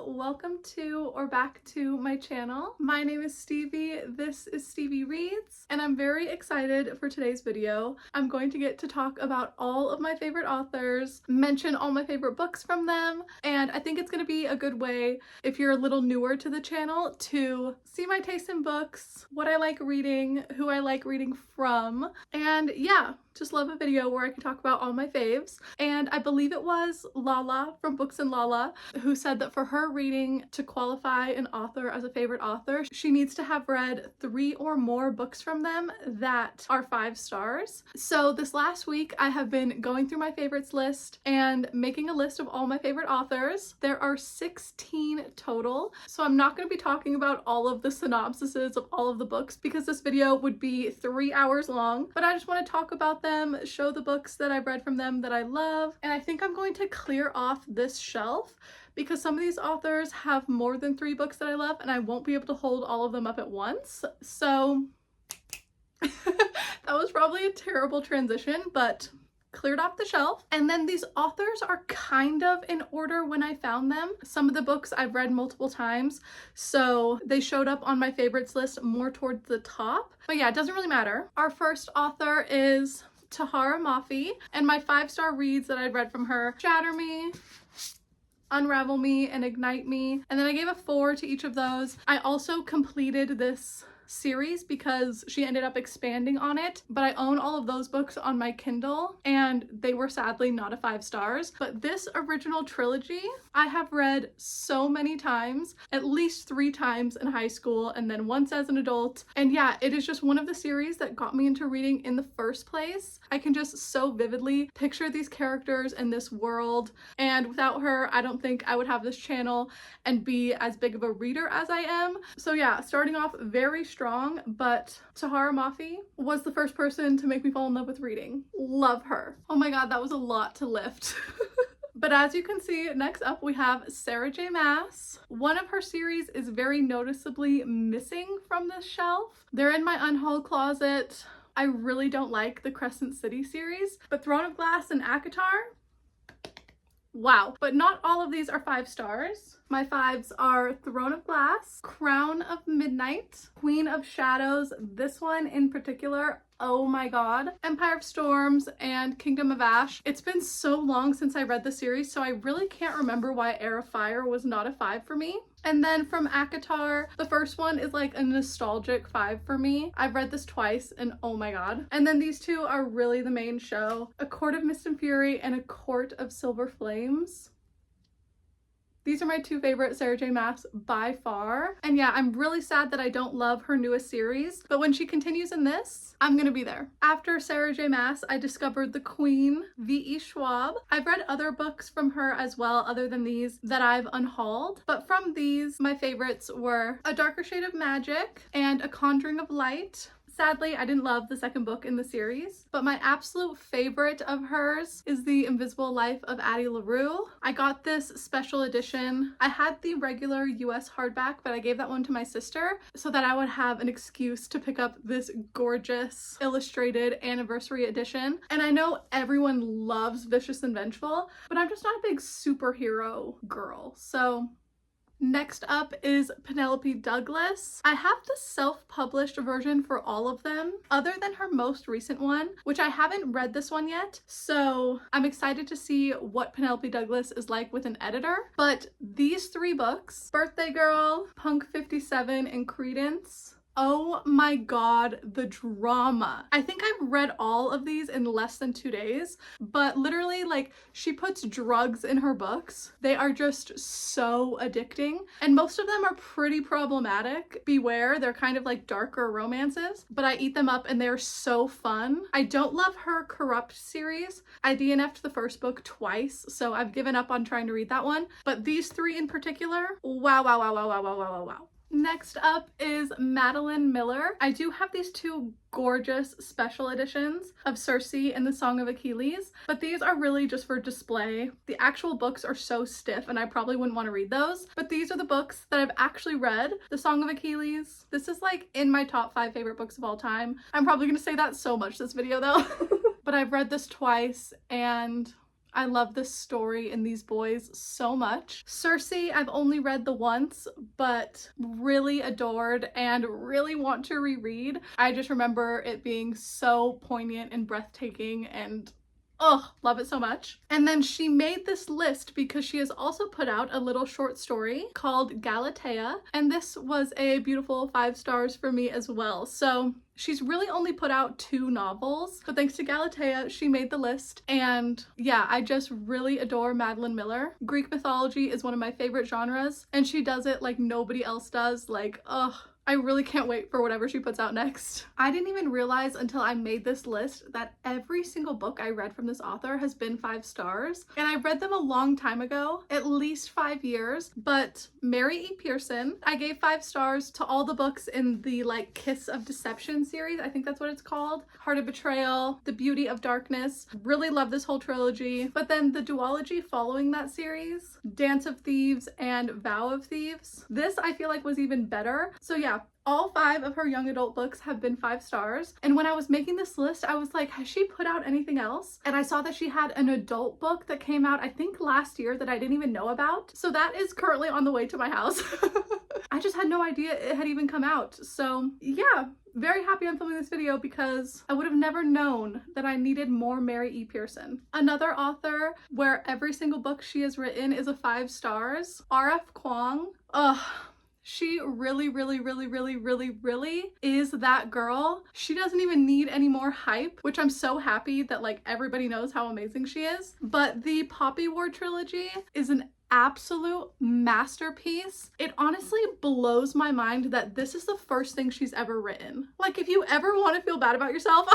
welcome to or back to my channel. My name is Stevie, this is Stevie Reads, and I'm very excited for today's video. I'm going to get to talk about all of my favorite authors, mention all my favorite books from them, and I think it's going to be a good way, if you're a little newer to the channel, to see my taste in books, what I like reading, who I like reading from, and yeah, just love a video where I can talk about all my faves. And I believe it was Lala from Books and Lala who said that for her reading to qualify an author as a favorite author, she needs to have read 3 or more books from them that are 5 stars. So this last week I have been going through my favorites list and making a list of all my favorite authors. There are 16 total, so I'm not going to be talking about all of the synopsises of all of the books because this video would be 3 hours long, but I just want to talk about them, show the books that I've read from them that I love, and I think I'm going to clear off this shelf because some of these authors have more than 3 books that I love and I won't be able to hold all of them up at once. So that was probably a terrible transition, but cleared off the shelf. And then these authors are kind of in order when I found them. Some of the books I've read multiple times, so they showed up on my favorites list more towards the top. But yeah, it doesn't really matter. Our first author is Tahereh Mafi, and my 5-star reads that I've read from her: Shatter Me, Unravel Me, and Ignite Me. And then I gave a 4 to each of those. I also completed this series because she ended up expanding on it, but I own all of those books on my Kindle and they were sadly not a 5 stars. But this original trilogy I have read so many times, at least 3 times in high school and then once as an adult. And yeah, it is just one of the series that got me into reading in the first place. I can just so vividly picture these characters and this world, and without her I don't think I would have this channel and be as big of a reader as I am. So yeah, starting off very strong, but Tahereh Mafi was the first person to make me fall in love with reading. Love her. Oh my god, that was a lot to lift. But as you can see, next up we have Sarah J. Maas. One of her series is very noticeably missing from this shelf. They're in my unhauled closet. I really don't like the Crescent City series, but Throne of Glass and ACOTAR, wow. But not all of these are 5 stars. My 5s are Throne of Glass, Crown of Midnight, Queen of Shadows, this one in particular, oh my god, Empire of Storms, and Kingdom of Ash. It's been so long since I read the series, so I really can't remember why Heir of Fire was not a 5 for me. And then from ACOTAR, the first one is like a nostalgic 5 for me. I've read this twice and oh my god. And then these 2 are really the main show: A Court of Mist and Fury and A Court of Silver Flames. These are my 2 favorite Sarah J. Maas by far. And yeah, I'm really sad that I don't love her newest series, but when she continues in this, I'm gonna be there. After Sarah J. Maas, I discovered The Queen, V.E. Schwab. I've read other books from her as well, other than these, that I've unhauled. But from these, my favorites were A Darker Shade of Magic and A Conjuring of Light. Sadly, I didn't love the second book in the series, but my absolute favorite of hers is The Invisible Life of Addie LaRue. I got this special edition. I had the regular US hardback, but I gave that one to my sister so that I would have an excuse to pick up this gorgeous illustrated anniversary edition. And I know everyone loves Vicious and Vengeful, but I'm just not a big superhero girl, so next up is Penelope Douglas. I have the self-published version for all of them, other than her most recent one, which I haven't read this one yet, so I'm excited to see what Penelope Douglas is like with an editor. But these 3 books, Birthday Girl, Punk 57, and Credence, oh my god, the drama. I think I've read all of these in less than 2 days, but literally, like, she puts drugs in her books. They are just so addicting, and most of them are pretty problematic. Beware, they're kind of like darker romances, but I eat them up and they're so fun. I don't love her Corrupt series. I DNF'd the first book twice, so I've given up on trying to read that one, but these 3 in particular, wow, wow, wow, wow, wow, wow, wow, wow. Next up is Madeline Miller. I do have these 2 gorgeous special editions of Circe and the Song of Achilles, but these are really just for display. The actual books are so stiff and I probably wouldn't want to read those, but these are the books that I've actually read. The Song of Achilles, this is like in my top 5 favorite books of all time. I'm probably gonna say that so much this video though. But I've read this twice and I love this story and these boys so much. Circe, I've only read the once, but really adored and really want to reread. I just remember it being so poignant and breathtaking, and oh, love it so much. And then she made this list because she has also put out a little short story called Galatea, and this was a beautiful 5 stars for me as well. So she's really only put out 2 novels, but thanks to Galatea, she made the list. And yeah, I just really adore Madeline Miller. Greek mythology is one of my favorite genres, and she does it like nobody else does. Like, ugh. I really can't wait for whatever she puts out next. I didn't even realize until I made this list that every single book I read from this author has been 5 stars. And I read them a long time ago, at least 5 years, but Mary E. Pearson, I gave 5 stars to all the books in the like Kiss of Deception series. I think that's what it's called. Heart of Betrayal, The Beauty of Darkness. Really love this whole trilogy. But then the duology following that series, Dance of Thieves and Vow of Thieves. This I feel like was even better. So yeah, all 5 of her young adult books have been 5 stars. And when I was making this list, I was like, has she put out anything else? And I saw that she had an adult book that came out, I think last year, that I didn't even know about. So that is currently on the way to my house. I just had no idea it had even come out. So yeah, very happy I'm filming this video because I would have never known that I needed more Mary E. Pearson. Another author where every single book she has written is a 5 stars, R.F. Kuang. Ugh. She really is that girl. She doesn't even need any more hype, which I'm so happy that like everybody knows how amazing she is. But the Poppy War trilogy is an absolute masterpiece. It honestly blows my mind that this is the first thing she's ever written. Like, if you ever want to feel bad about yourself,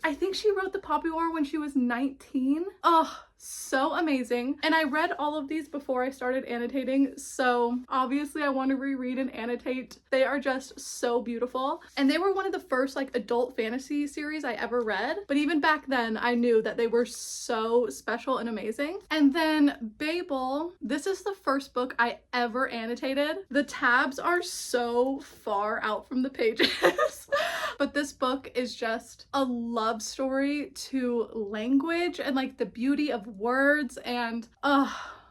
I think she wrote the Poppy War when she was 19. Oh, so amazing. And I read all of these before I started annotating, so obviously I want to reread and annotate. They are just so beautiful. And they were one of the first like adult fantasy series I ever read, but even back then I knew that they were so special and amazing. And then Babel, this is the first book I ever annotated. The tabs are so far out from the pages. But this book is just a love story to language and like the beauty of words, and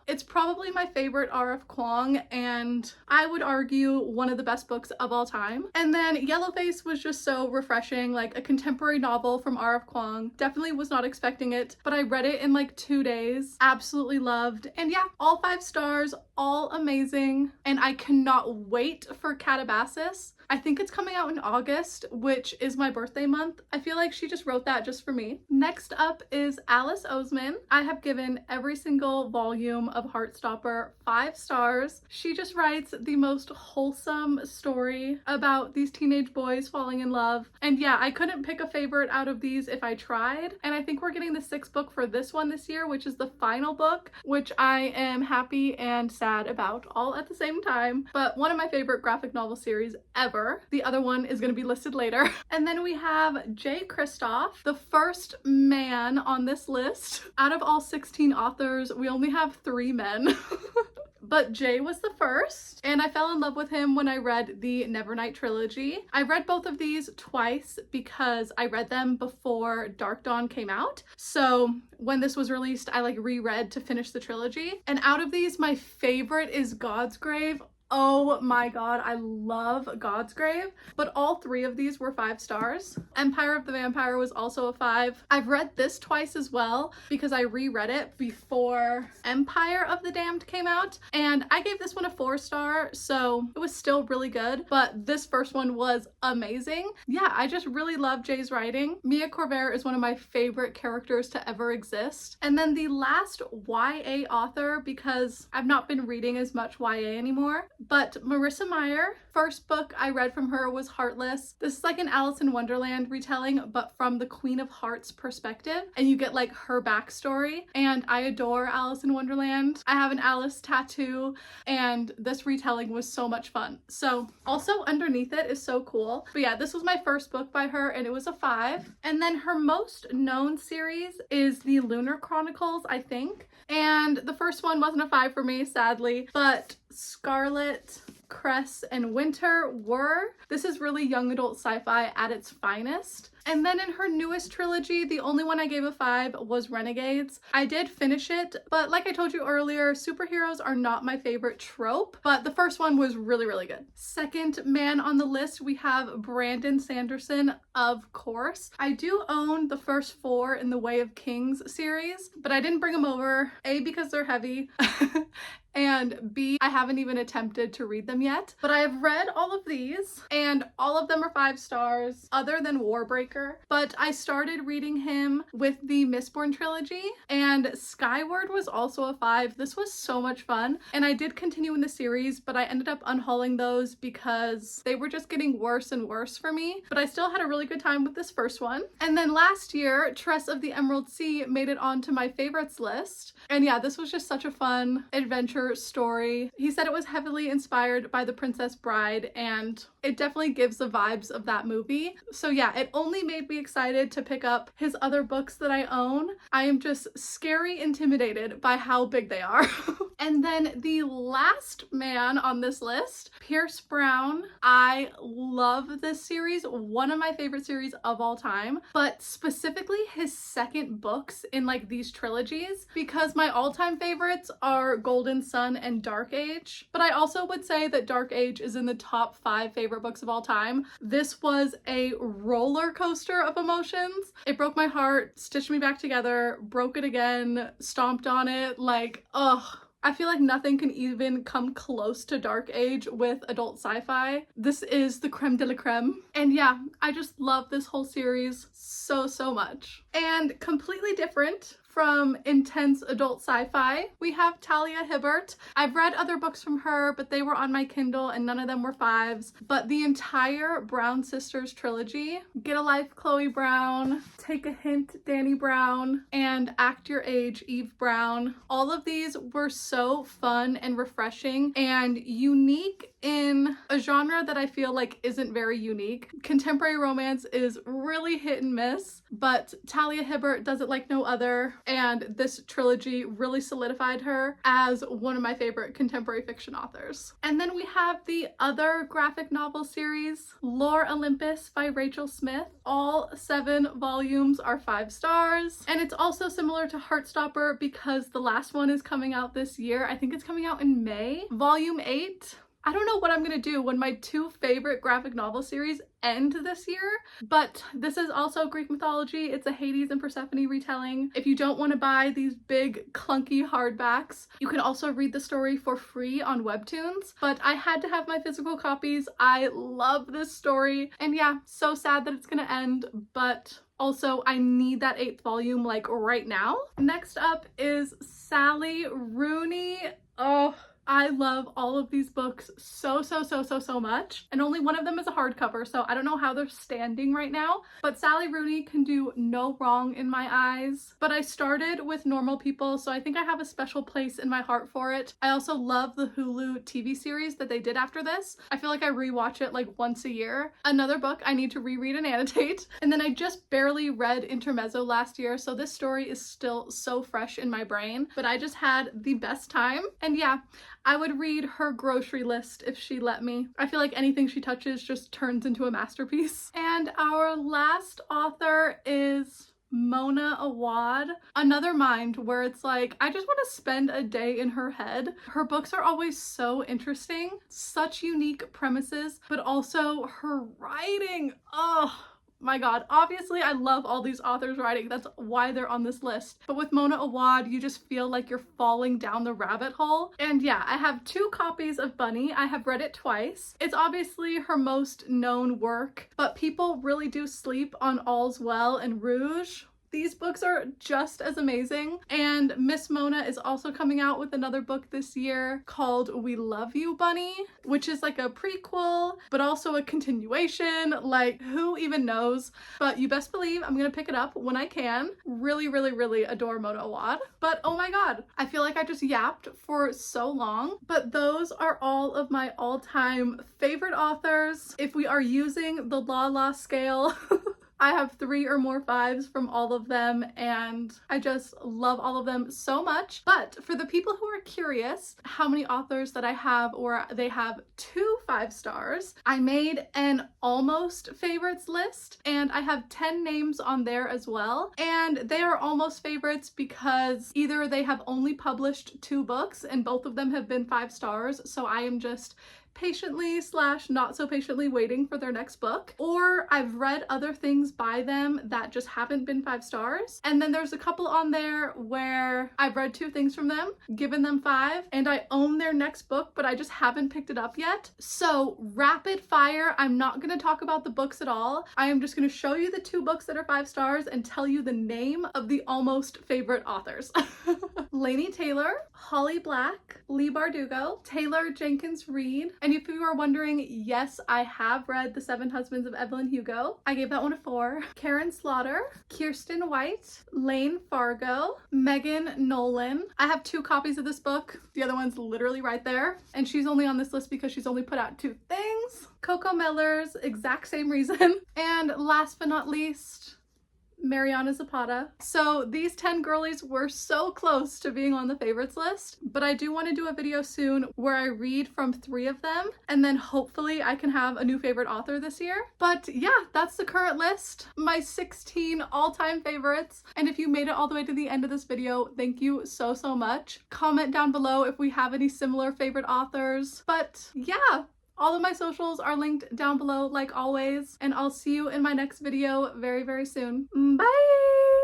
it's probably my favorite R.F. Kuang, and I would argue one of the best books of all time. And then Yellowface was just so refreshing, like a contemporary novel from R.F. Kuang. Definitely was not expecting it, but I read it in like 2 days. Absolutely loved. And yeah, all 5 stars, all amazing. And I cannot wait for Catabasis. I think it's coming out in August, which is my birthday month. I feel like she just wrote that just for me. Next up is Alice Oseman. I have given every single volume of Heartstopper 5 stars. She just writes the most wholesome story about these teenage boys falling in love. And yeah, I couldn't pick a favorite out of these if I tried. And I think we're getting the 6th book for this one this year, which is the final book, which I am happy and sad about all at the same time. But one of my favorite graphic novel series ever. The other one is going to be listed later. And then we have Jay Kristoff, the first man on this list. Out of all 16 authors, we only have 3 men. But Jay was the first, and I fell in love with him when I read the Nevernight trilogy. I read both of these twice because I read them before Dark Dawn came out. So when this was released, I like reread to finish the trilogy. And out of these, my favorite is God's Grave. Oh my god, I love God's Grave. But all 3 of these were 5 stars. Empire of the Vampire was also a 5. I've read this twice as well because I reread it before Empire of the Damned came out, and I gave this one a 4 star, so it was still really good, but this first one was amazing. Yeah, I just really love Jay's writing. Mia Corvair is one of my favorite characters to ever exist. And then the last YA author, because I've not been reading as much YA anymore, but Marissa Meyer. First book I read from her was Heartless. This is like an Alice in Wonderland retelling, but from the Queen of Hearts perspective, and you get like her backstory. And I adore Alice in Wonderland. I have an Alice tattoo, and this retelling was so much fun. So also underneath it is so cool. But yeah, this was my first book by her, and it was a 5. And then her most known series is the Lunar Chronicles, I think. And the first one wasn't a 5 for me, sadly, but Scarlet, Cress, and Winter were. This is really young adult sci-fi at its finest. And then in her newest trilogy, the only one I gave a 5 was Renegades. I did finish it, but like I told you earlier, superheroes are not my favorite trope, but the first one was really, really good. Second man on the list, we have Brandon Sanderson, of course. I do own the first 4 in the Way of Kings series, but I didn't bring them over, A, because they're heavy, and B, I haven't even attempted to read them yet. But I have read all of these, and all of them are 5 stars, other than Warbreaker. But I started reading him with the Mistborn trilogy, and Skyward was also a 5. This was so much fun, and I did continue in the series, but I ended up unhauling those because they were just getting worse and worse for me. But I still had a really good time with this first one. And then last year, Tress of the Emerald Sea made it onto my favorites list. And yeah, this was just such a fun adventure story. He said it was heavily inspired by The Princess Bride, and it definitely gives the vibes of that movie. So yeah, it only made me excited to pick up his other books that I own. I am just scary intimidated by how big they are. And then the last man on this list, Pierce Brown. I love this series, one of my favorite series of all time, but specifically his second books in like these trilogies, because my all-time favorites are Golden Sun and Dark Age. But I also would say that Dark Age is in the top 5 favorite books of all time. This was a roller coaster of emotions. It broke my heart, stitched me back together, broke it again, stomped on it, like, ugh. I feel like nothing can even come close to Dark Age with adult sci-fi. This is the creme de la creme. And yeah, I just love this whole series so, so much. And completely different from intense adult sci-fi, we have Talia Hibbert. I've read other books from her, but they were on my Kindle and none of them were 5s. But the entire Brown Sisters trilogy, Get a Life, Chloe Brown, Take a Hint, Dani Brown, and Act Your Age, Eve Brown, all of these were so fun and refreshing and unique in a genre that I feel like isn't very unique. Contemporary romance is really hit and miss, but Talia Hibbert does it like no other, and this trilogy really solidified her as one of my favorite contemporary fiction authors. And then we have the other graphic novel series, Lore Olympus by Rachel Smith. All 7 volumes are 5 stars, and it's also similar to Heartstopper because the last one is coming out this year. I think it's coming out in May. Volume 8. I don't know what I'm gonna do when my 2 favorite graphic novel series end this year, but this is also Greek mythology. It's a Hades and Persephone retelling. If you don't want to buy these big clunky hardbacks, you can also read the story for free on Webtoons, but I had to have my physical copies. I love this story, and yeah, so sad that it's gonna end, but also, I need that 8th volume like right now. Next up is Sally Rooney. Oh, I love all of these books so much, and only one of them is a hardcover, so I don't know how they're standing right now, but Sally Rooney can do no wrong in my eyes. But I started with Normal People, so I think I have a special place in my heart for it. I also love the Hulu TV series that they did after this. I feel like I rewatch it like once a year. Another book I need to reread and annotate. And then I just barely read Intermezzo last year, so this story is still so fresh in my brain, but I just had the best time. And yeah, I would read her grocery list if she let me. I feel like anything she touches just turns into a masterpiece. And our last author is Mona Awad. Another mind where it's like, I just want to spend a day in her head. Her books are always so interesting, such unique premises, but also her writing. Oh my god, obviously I love all these authors' writing, that's why they're on this list, but with Mona Awad you just feel like you're falling down the rabbit hole. And yeah, I have 2 copies of Bunny. I have read it twice. It's obviously her most known work, but people really do sleep on All's Well and Rouge. These books are just as amazing. And Miss Mona is also coming out with another book this year called We Love You, Bunny, which is like a prequel, but also a continuation. Like, who even knows? But you best believe I'm gonna pick it up when I can. Really adore Mona Awad. But oh my god, I feel like I just yapped for so long. But those are all of my all-time favorite authors. If we are using the La scale, I have 3 or more 5s from all of them, and I just love all of them so much. But for the people who are curious how many authors that I have, or they have 2 5 stars, I made an almost favorites list, and I have 10 names on there as well. And they are almost favorites because either they have only published 2 books and both of them have been 5 stars, so I am just patiently / not so patiently waiting for their next book, or I've read other things by them that just haven't been 5 stars. And then there's a couple on there where I've read 2 things from them, given them 5, and I own their next book, but I just haven't picked it up yet. So rapid fire, I'm not going to talk about the books at all. I am just going to show you the 2 books that are 5 stars and tell you the name of the almost favorite authors. Laini Taylor, Holly Black, Leigh Bardugo, Taylor Jenkins Reid. And if you are wondering, yes, I have read The 7 Husbands of Evelyn Hugo. I gave that one a 4. Karen Slaughter, Kirsten White, Lane Fargo, Megan Nolan. I have 2 copies of this book. The other one's literally right there. And she's only on this list because she's only put out 2 things. Coco Mellors, exact same reason. And last but not least, Mariana Zapata. So these 10 girlies were so close to being on the favorites list, but I do want to do a video soon where I read from 3 of them, and then hopefully I can have a new favorite author this year. But yeah, that's the current list, my 16 all-time favorites. And if you made it all the way to the end of this video, thank you so much. Comment down below if we have any similar favorite authors. But yeah, all of my socials are linked down below like always, and I'll see you in my next video very soon. Bye!